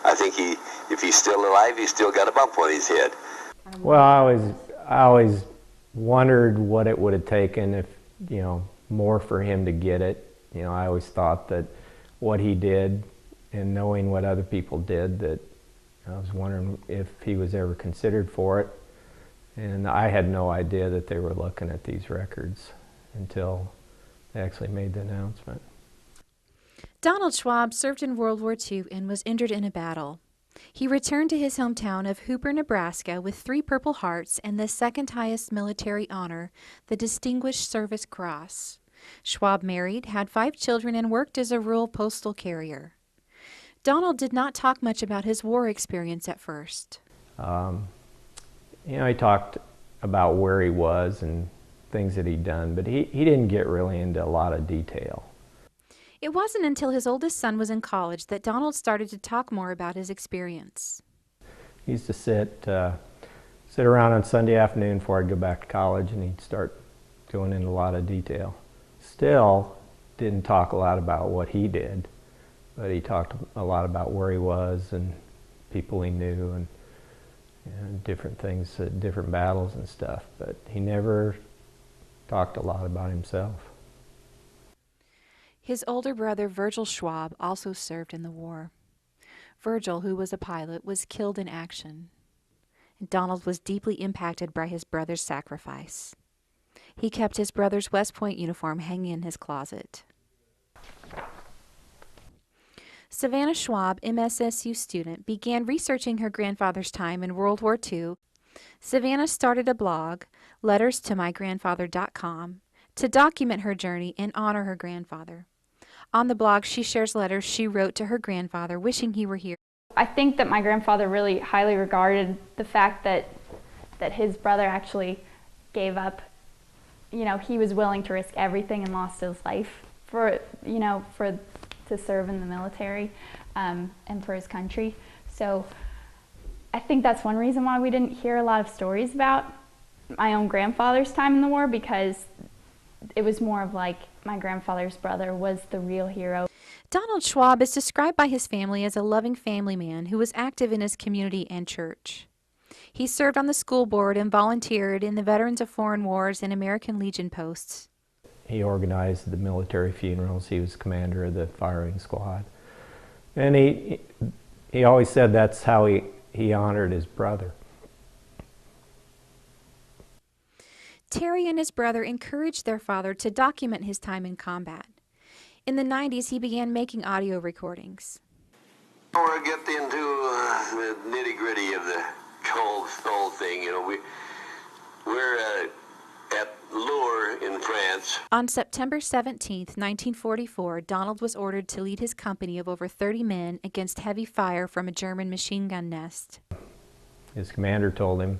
I think if he's still alive, he's still got a bump on his head. Well, I always wondered what it would have taken if, more for him to get it. I always thought that what he did and knowing what other people did, that I was wondering if he was ever considered for it. And I had no idea that they were looking at these records until they actually made the announcement. Donald Schwab served in World War II and was injured in a battle. He returned to his hometown of Hooper, Nebraska with 3 Purple Hearts and the second highest military honor, the Distinguished Service Cross. Schwab married, had 5 children, and worked as a rural postal carrier. Donald did not talk much about his war experience at first. He talked about where he was and things that he'd done, but he didn't get really into a lot of detail. It wasn't until his oldest son was in college that Donald started to talk more about his experience. He used to sit around on Sunday afternoon before I'd go back to college, and he'd start going into a lot of detail. Still didn't talk a lot about what he did, but he talked a lot about where he was and people he knew and different things, different battles and stuff, but he never talked a lot about himself. His older brother, Virgil Schwab, also served in the war. Virgil, who was a pilot, was killed in action. Donald was deeply impacted by his brother's sacrifice. He kept his brother's West Point uniform hanging in his closet. Savannah Schwab, MSSU student, began researching her grandfather's time in World War II. Savannah started a blog, letterstomygrandfather.com, to document her journey and honor her grandfather. On the blog, she shares letters she wrote to her grandfather wishing he were here. I think that my grandfather really highly regarded the fact that his brother actually gave up. He was willing to risk everything and lost his life to serve in the military and for his country. So I think that's one reason why we didn't hear a lot of stories about my own grandfather's time in the war, because it was more of like my grandfather's brother was the real hero. Donald Schwab is described by his family as a loving family man who was active in his community and church. He served on the school board and volunteered in the Veterans of Foreign Wars and American Legion posts. He organized the military funerals. He was commander of the firing squad. And he always said that's how he honored his brother. Terry and his brother encouraged their father to document his time in combat. In the 90s, he began making audio recordings. Before I get into the nitty-gritty of the whole thing, we're at Lourdes in France. On September 17, 1944, Donald was ordered to lead his company of over 30 men against heavy fire from a German machine gun nest. His commander told him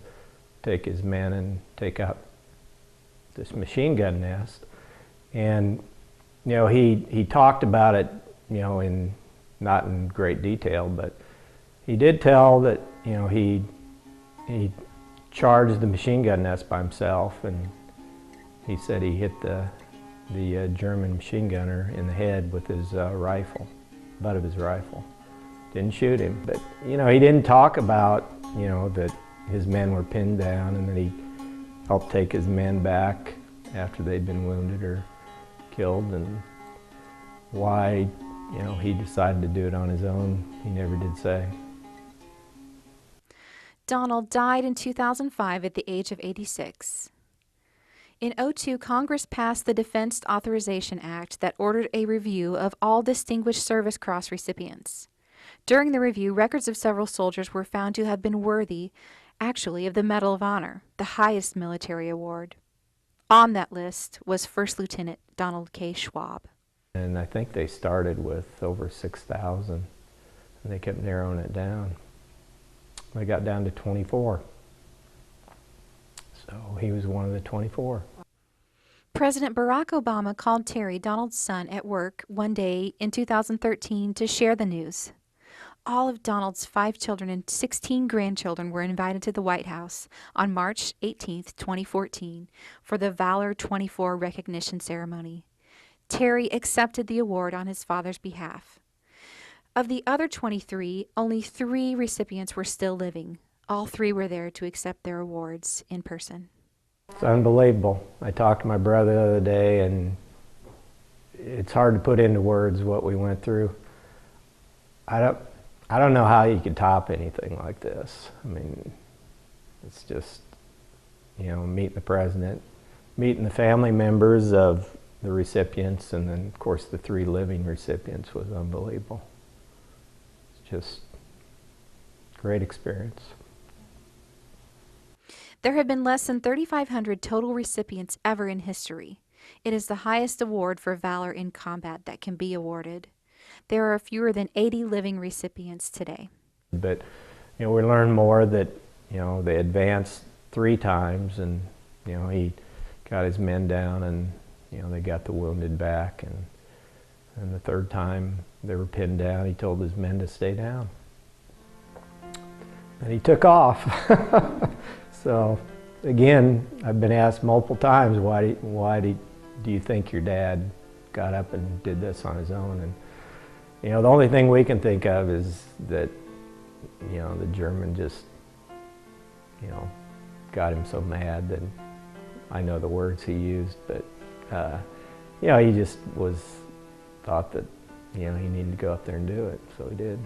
to take his men and take out this machine gun nest. And, he talked about it, not in great detail, but he did tell that, he charged the machine gun nest by himself, and he said he hit the German machine gunner in the head with his rifle, butt of his rifle. Didn't shoot him, but he didn't talk about that his men were pinned down and that he helped take his men back after they'd been wounded or killed, and why he decided to do it on his own, he never did say. Donald died in 2005 at the age of 86. In 2002, Congress passed the Defense Authorization Act that ordered a review of all Distinguished Service Cross recipients. During the review, records of several soldiers were found to have been worthy, actually, of the Medal of Honor, the highest military award. On that list was First Lieutenant Donald K. Schwab. And I think they started with over 6,000, and they kept narrowing it down. They got down to 24. So he was one of the 24. President Barack Obama called Terry, Donald's son, at work one day in 2013 to share the news. All of Donald's 5 children and 16 grandchildren were invited to the White House on March 18, 2014, for the Valor 24 recognition ceremony. Terry accepted the award on his father's behalf. Of the other 23, only 3 recipients were still living. All 3 were there to accept their awards in person. It's unbelievable. I talked to my brother the other day, and it's hard to put into words what we went through. I don't know how you could top anything like this. I mean, it's just, you know, meeting the president, meeting the family members of the recipients, and then, of course, the 3 living recipients was unbelievable. It's just a great experience. There have been less than 3,500 total recipients ever in history. It is the highest award for valor in combat that can be awarded. There are fewer than 80 living recipients today. But, you know, we learned more that, you know, they advanced 3 times, and, you know, he got his men down, and, you know, they got the wounded back, and the 3rd time they were pinned down, he told his men to stay down. And he took off. So, again, I've been asked multiple times, why do you think your dad got up and did this on his own? And, you know, the only thing we can think of is that, you know, the German just, you know, got him so mad that, I know the words he used, but, you know, he just thought that, you know, he needed to go up there and do it, so he did.